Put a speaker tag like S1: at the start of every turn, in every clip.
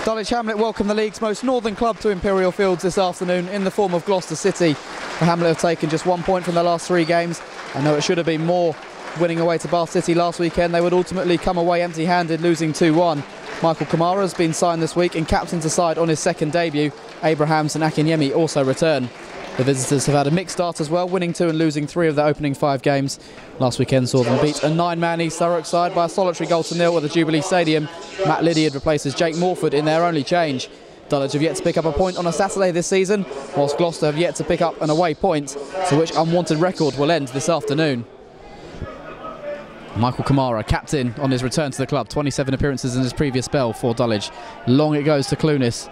S1: Dulwich Hamlet welcome the league's most northern club to Imperial Fields this afternoon in the form of Gloucester City. The Hamlet have taken just 1 point from their last 3 games. I know it should have been more. Winning away to Bath City last weekend, they would ultimately come away empty-handed, losing 2-1. Michael Kamara has been signed this week and captains the side on his second debut. Abrahams and Akinyemi also return. The visitors have had a mixed start as well, winning 2 and losing 3 of their opening 5 games. Last weekend saw them beat a 9-man East Thurrock side by a solitary goal to nil at the Jubilee Stadium. Matt Lydiard replaces Jake Morford in their only change. Dulwich have yet to pick up a point on a Saturday this season, whilst Gloucester have yet to pick up an away point, to which unwanted record will end this afternoon. Michael Kamara, captain on his return to the club, 27 appearances in his previous spell for Dulwich. Long it goes to Clunis,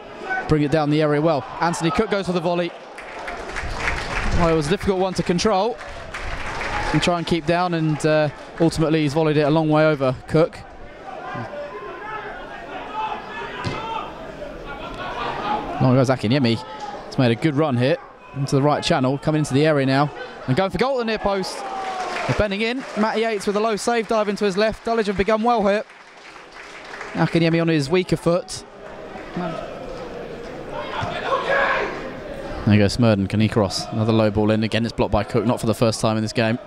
S1: bring it down the area well. Anthony Cook goes for the volley. Well, it was a difficult one to control and try and keep down, and ultimately he's volleyed it a long way over, Cook. Long goes Akinyemi. He's made a good run here into the right channel, coming into the area now and going for goal at the near post. They're bending in. Matt Yates with a low save dive into his left. Dulwich have begun well here. Akinyemi on his weaker foot. There you go, Smurden. Can he cross? Another low ball in. Again, it's blocked by Cook, not for the first time in this game.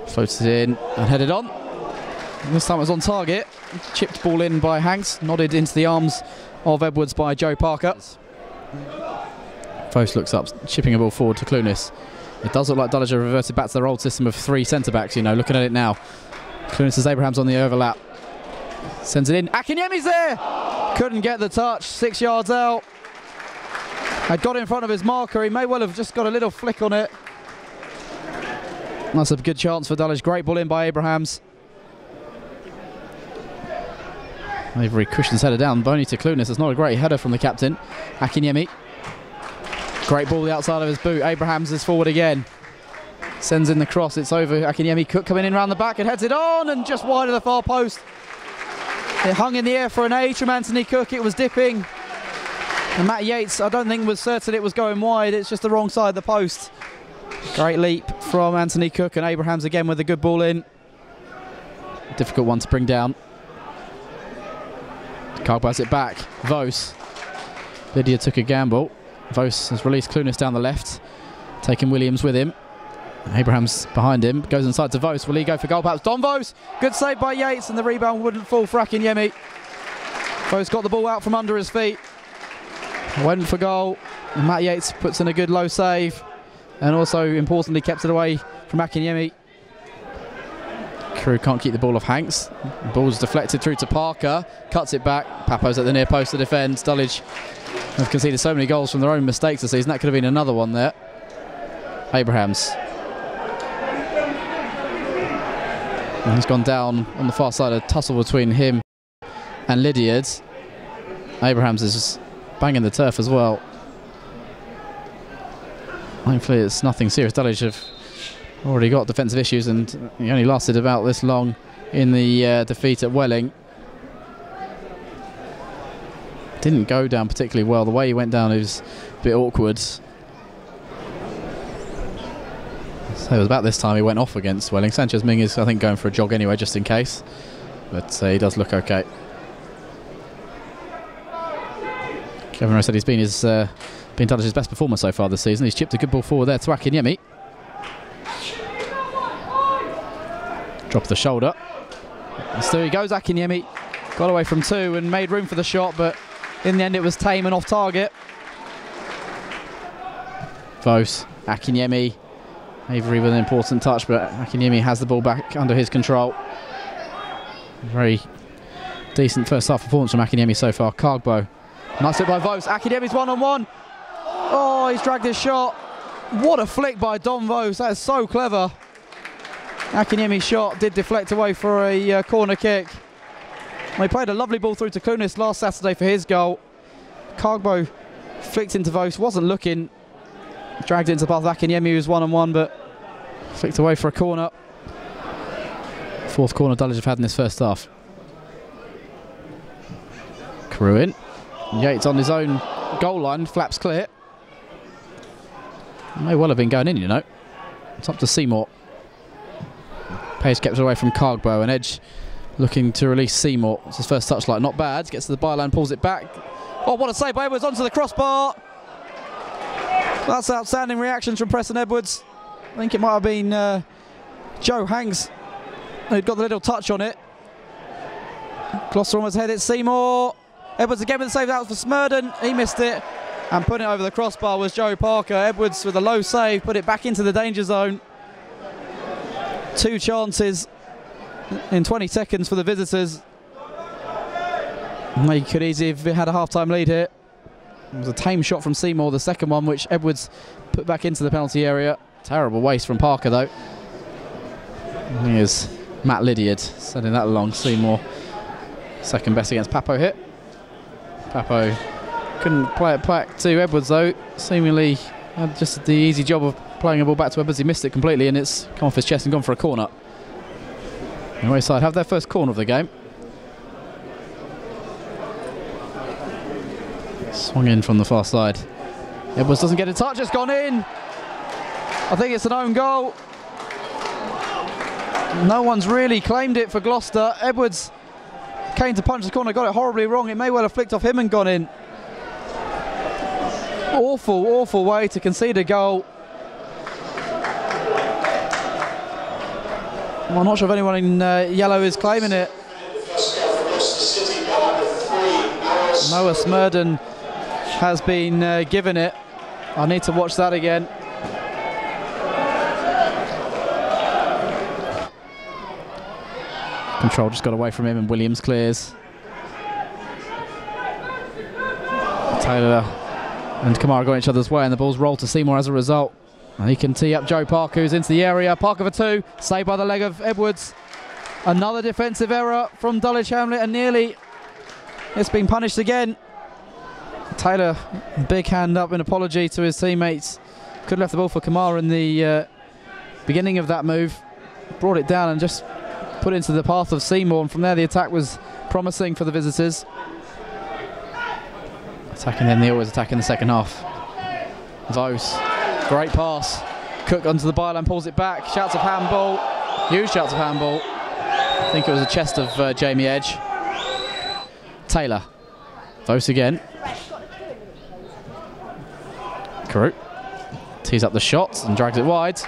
S1: Floats it in and headed on. This time it was on target. Chipped ball in by Hanks. Nodded into the arms of Edwards by Joe Parker. Foast looks up, chipping a ball forward to Clunis. It does look like Dulwich have reverted back to their old system of 3 centre-backs, you know, looking at it now. Clunis has Abrahams on the overlap. Sends it in. Akinyemi's there! Couldn't get the touch. 6 yards out. Had got in front of his marker. He may well have just got a little flick on it. That's a good chance for Dulwich. Great ball in by Abrahams. Avery cushions header down. Boney to Clunis. It's not a great header from the captain. Akinyemi. Great ball the outside of his boot. Abrahams is forward again. Sends in the cross. It's over. Akinyemi. Cook coming in round the back and heads it on and just wide of the far post. It hung in the air for an age from Anthony Cook. It was dipping. And Matt Yates, I don't think was certain it was going wide. It's just the wrong side of the post. Great leap from Anthony Cook, and Abrahams again with a good ball in. Difficult one to bring down. Carl buys it back. Vos. Lydia took a gamble. Vos has released Clunis down the left, taking Williams with him. Abrahams behind him, goes inside to Vos. Will he go for goal? Perhaps Don Vos. Good save by Yates, and the rebound wouldn't fall for Akinyemi. Vos got the ball out from under his feet. Went for goal. And Matt Yates puts in a good low save, and also importantly kept it away from Akinyemi. Crew can't keep the ball off Hanks. The ball's deflected through to Parker. Cuts it back. Papo's at the near post to defend. Dulwich have conceded so many goals from their own mistakes this season. That could have been another one there. Abrahams. And he's gone down on the far side. A tussle between him and Lydiard. Abrahams is banging the turf as well. Hopefully it's nothing serious. Dulwich have already got defensive issues, and he only lasted about this long in the defeat at Welling. Didn't go down particularly well. The way he went down was a bit awkward. So it was about this time he went off against Welling. Sanchez Ming is, I think, going for a jog anyway, just in case. But he does look okay. Kevin Rowe said he's been Dulwich's best performer so far this season. He's chipped a good ball forward there to Akinyemi. Drop the shoulder. And so he goes, Akinyemi. Got away from 2 and made room for the shot, but in the end it was tame and off target. Vos, Akinyemi. Avery with an important touch, but Akinyemi has the ball back under his control. Very decent first half performance from Akinyemi so far. Cargbo. Nice hit by Vos. Akinyemi's one-on-one. Oh, he's dragged his shot. What a flick by Don Vos. That is so clever. Akinyemi's shot did deflect away for a corner kick. They played a lovely ball through to Clunis last Saturday for his goal. Cargbo flicked into Vos, wasn't looking. Dragged into the path of Akinyemi, who was one-on-one, but flicked away for a corner. 4th corner Dulwich have had in this first half. Crew in. Yates on his own goal line, flaps clear. May well have been going in, you know. It's up to Seymour. Pace kept it away from Cargbo, and Edge looking to release Seymour. It's his first touchline, not bad. Gets to the byline, pulls it back. Oh, what a save by Edwards onto the crossbar. That's outstanding reactions from Preston Edwards. I think it might have been Joe Hanks who'd got the little touch on it. Gloucester almost headed Seymour. Edwards again with the save out for Smurden. He missed it. And putting it over the crossbar was Joe Parker. Edwards with a low save, put it back into the danger zone. 2 chances in 20 seconds for the visitors. They could easily have had a half-time lead here. It was a tame shot from Seymour, the second one, which Edwards put back into the penalty area. Terrible waste from Parker, though. Here's Matt Lydiard sending that along. Seymour, second best against Papo hit. Papo couldn't play it back to Edwards, though. Seemingly had just the easy job of playing a ball back to Edwards. He missed it completely, and it's come off his chest and gone for a corner. The away side have their first corner of the game. Swung in from the far side. Edwards doesn't get a touch, it's gone in. I think it's an own goal. No one's really claimed it for Gloucester. Edwards came to punch the corner, got it horribly wrong. It may well have flicked off him and gone in. Awful, awful way to concede a goal. I'm not sure if anyone in yellow is claiming it. Noah Smurden has been given it. I need to watch that again. Control just got away from him and Williams clears. Taylor and Kamara go each other's way and the ball's rolled to Seymour as a result. And he can tee up Joe Parker, who's into the area. Parker for 2, saved by the leg of Edwards. Another defensive error from Dulwich Hamlet, and nearly it's been punished again. Taylor, big hand up in apology to his teammates. Could have left the ball for Kamara in the beginning of that move. Brought it down and just put it into the path of Seymour, and from there the attack was promising for the visitors. Attacking then, they always attack in the second half. Vos, great pass. Cook onto the byline, pulls it back. Shouts of handball. Huge shouts of handball. I think it was a chest of Jamie Edge. Taylor. Vos again. Carew tees up the shot and drags it wide.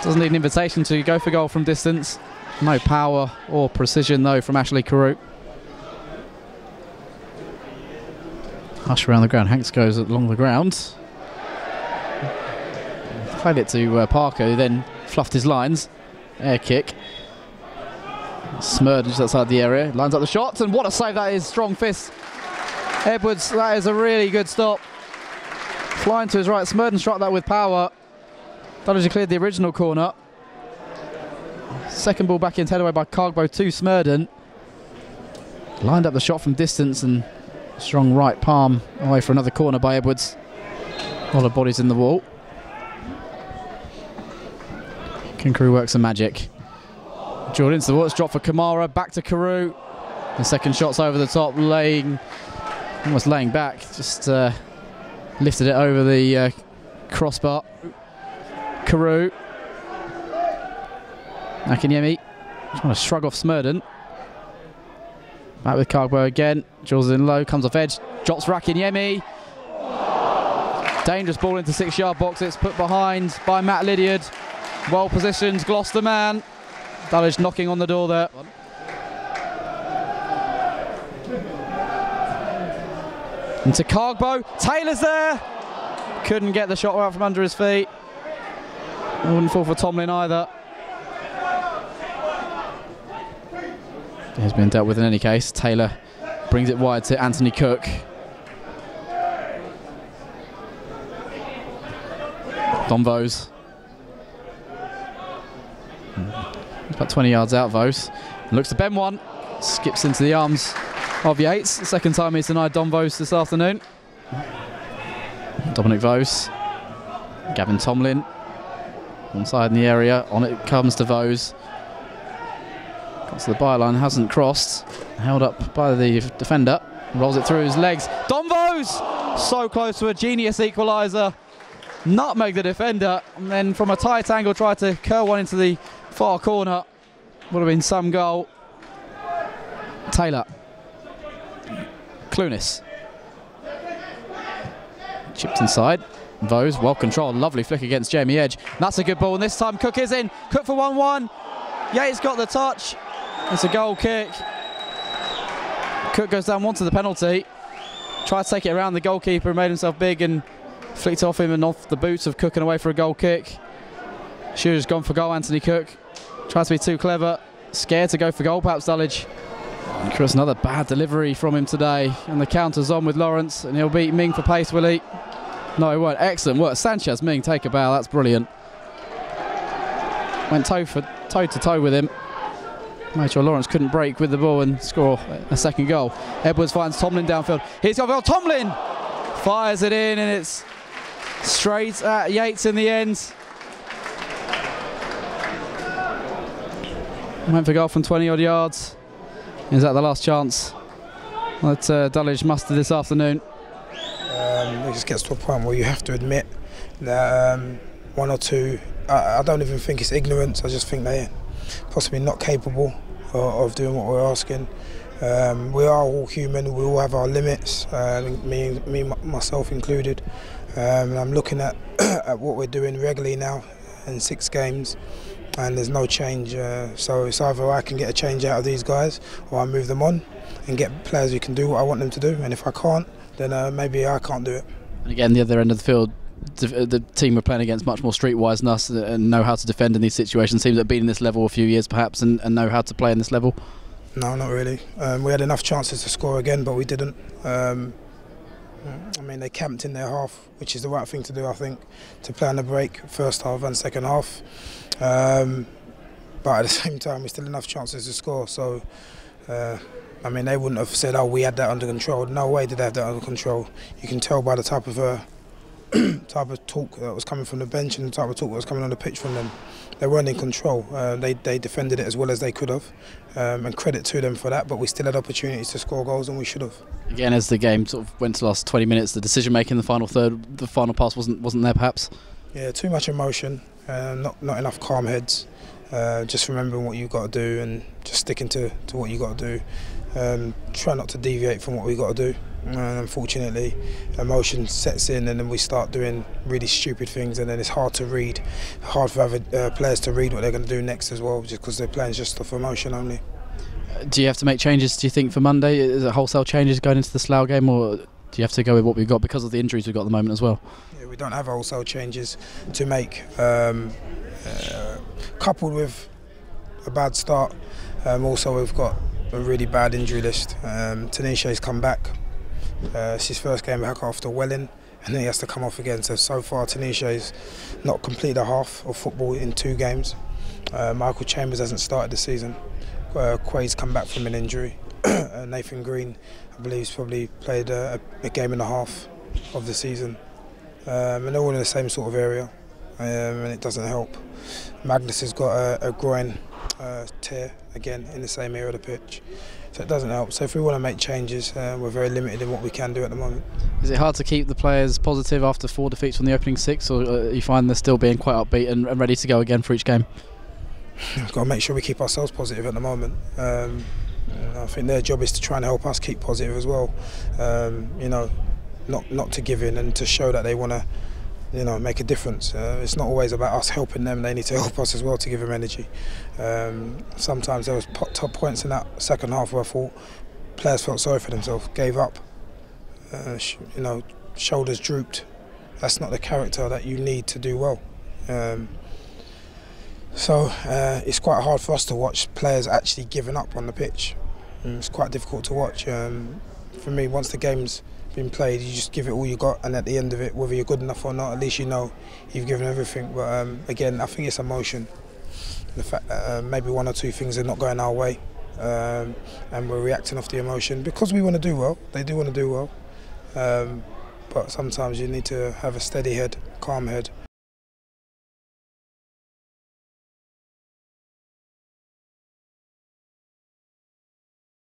S1: Doesn't need an invitation to go for goal from distance. No power or precision though from Ashley Carew. Hush around the ground. Hanks goes along the ground. Played it to Parker, who then fluffed his lines. Air kick. Smurden just outside the area. Lines up the shots, and what a save that is. Strong fist. Edwards, that is a really good stop. Flying to his right. Smurden struck that with power. Dulwich cleared the original corner. Second ball back in, headed away by Cargbo to Smurden. Lined up the shot from distance and strong right palm away for another corner by Edwards. A lot of bodies in the wall. Carew works some magic. Drilled into the wall, it's dropped for Kamara, back to Carew. The second shot's over the top, almost laying back, just lifted it over the crossbar. Carew. Akinyemi trying to shrug off Smurden. Back with Cargbo again. Drills in low, comes off edge, drops for Akinyemi. Dangerous ball into 6-yard box. It's put behind by Matt Lydiard. Well positioned, Gloucester man. Dulwich knocking on the door there. Into Cargbo. Taylor's there. Couldn't get the shot out from under his feet. Wouldn't fall for Tomlin either. It has been dealt with in any case. Taylor brings it wide to Anthony Cook. Don Vos. About 20 yards out, Vos. Looks to bend one. Skips into the arms of Yates. The second time he's denied Don Vos this afternoon. Dominic Vos. Gavin Tomlin. One side in the area. On it comes to Vos. Got to the byline, hasn't crossed. Held up by the defender. Rolls it through his legs. Don Vos! So close to a genius equaliser. Nutmeg the defender. And then from a tight angle tried to curl one into the far corner. Would have been some goal. Taylor. Clunis. Chipped inside. Vose, well controlled, lovely flick against Jamie Edge. That's a good ball, and this time Cook is in. Cook for 1-1. Yates got the touch. It's a goal kick. Cook goes down onto the penalty. Tried to take it around the goalkeeper and made himself big and flicked off him and off the boots of Cook and away for a goal kick. Should have just gone for goal, Anthony Cook. Tried to be too clever. Scared to go for goal, perhaps, Dulwich. And Chris, another bad delivery from him today. And the counter's on with Lawrence, and he'll beat Ming for pace, will he? No, he won't. Excellent work. Sanchez, Ming, take a bow. That's brilliant. Went toe to toe with him. Made sure Lawrence couldn't break with the ball and score a second goal. Edwards finds Tomlin downfield. He's got goal. Tomlin fires it in, and it's straight at Yates in the end. Went for goal from 20-odd yards. Is that the last chance that Dulwich mustered this afternoon?
S2: It just gets to a point where you have to admit that one or two, I don't even think it's ignorance, I just think they're possibly not capable of doing what we're asking. We are all human, we all have our limits, me myself included. I'm looking at what we're doing regularly now in 6 games, and there's no change, so it's either I can get a change out of these guys or I move them on and get players who can do what I want them to do, and if I can't, then maybe I can't do it.
S1: And again, the other end of the field, the team we're playing against much more streetwise than us and know how to defend in these situations. Teams that have been in this level a few years perhaps and know how to play in this level.
S2: No, not really. We had enough chances to score again, but we didn't. I mean, they camped in their half, which is the right thing to do, I think, to play on the break, first half and second half. But at the same time, we still enough chances to score. So, I mean, they wouldn't have said, "Oh, we had that under control." No way did they have that under control. You can tell by the type of talk that was coming from the bench and the type of talk that was coming on the pitch from them. They weren't in control. They defended it as well as they could have, and credit to them for that. But we still had opportunities to score goals, and we should have.
S1: Again, as the game sort of went to the last 20 minutes, the decision making in the final third, the final pass wasn't there perhaps.
S2: Yeah, too much emotion, not enough calm heads. Just remembering what you've got to do and just sticking to what you've got to do. Try not to deviate from what we've got to do. Unfortunately, emotion sets in and then we start doing really stupid things, and then it's hard to read, hard for other players to read what they're going to do next as well, just because they're playing just off emotion only.
S1: Do you have to make changes, do you think, for Monday? Is it wholesale changes going into the Slough game, or do you have to go with what we've got because of the injuries we've got at the moment as well?
S2: Yeah, we don't have wholesale changes to make. Coupled with a bad start, also we've got a really bad injury list. Tanisha's come back. It's his first game back after Welling, and then he has to come off again. So far Tanisha's not completed a half of football in 2 games. Michael Chambers hasn't started the season. Quay's come back from an injury. Nathan Green, I believe, has probably played a game and a half of the season. And they're all in the same sort of area, and it doesn't help. Magnus has got a groin tear again in the same area of the pitch, so it doesn't help. So if we want to make changes, we're very limited in what we can do at the moment.
S1: Is it hard to keep the players positive after 4 defeats from the opening 6, or you find they're still being quite upbeat and ready to go again for each game?
S2: We've got to make sure we keep ourselves positive at the moment. I think their job is to try and help us keep positive as well. You know, not to give in and to show that they want to, you know, make a difference. It's not always about us helping them, they need to help us as well to give them energy. Sometimes there was top points in that second half where I thought players felt sorry for themselves, gave up, you know, shoulders drooped. That's not the character that you need to do well. So it's quite hard for us to watch players actually giving up on the pitch. It's quite difficult to watch. For me, once the game's been played, you just give it all you got, and at the end of it, whether you're good enough or not, at least you know you've given everything. But again, I think it's emotion. The fact that maybe 1 or 2 things are not going our way, and we're reacting off the emotion because we want to do well. They do want to do well, but sometimes you need to have a steady head, calm head,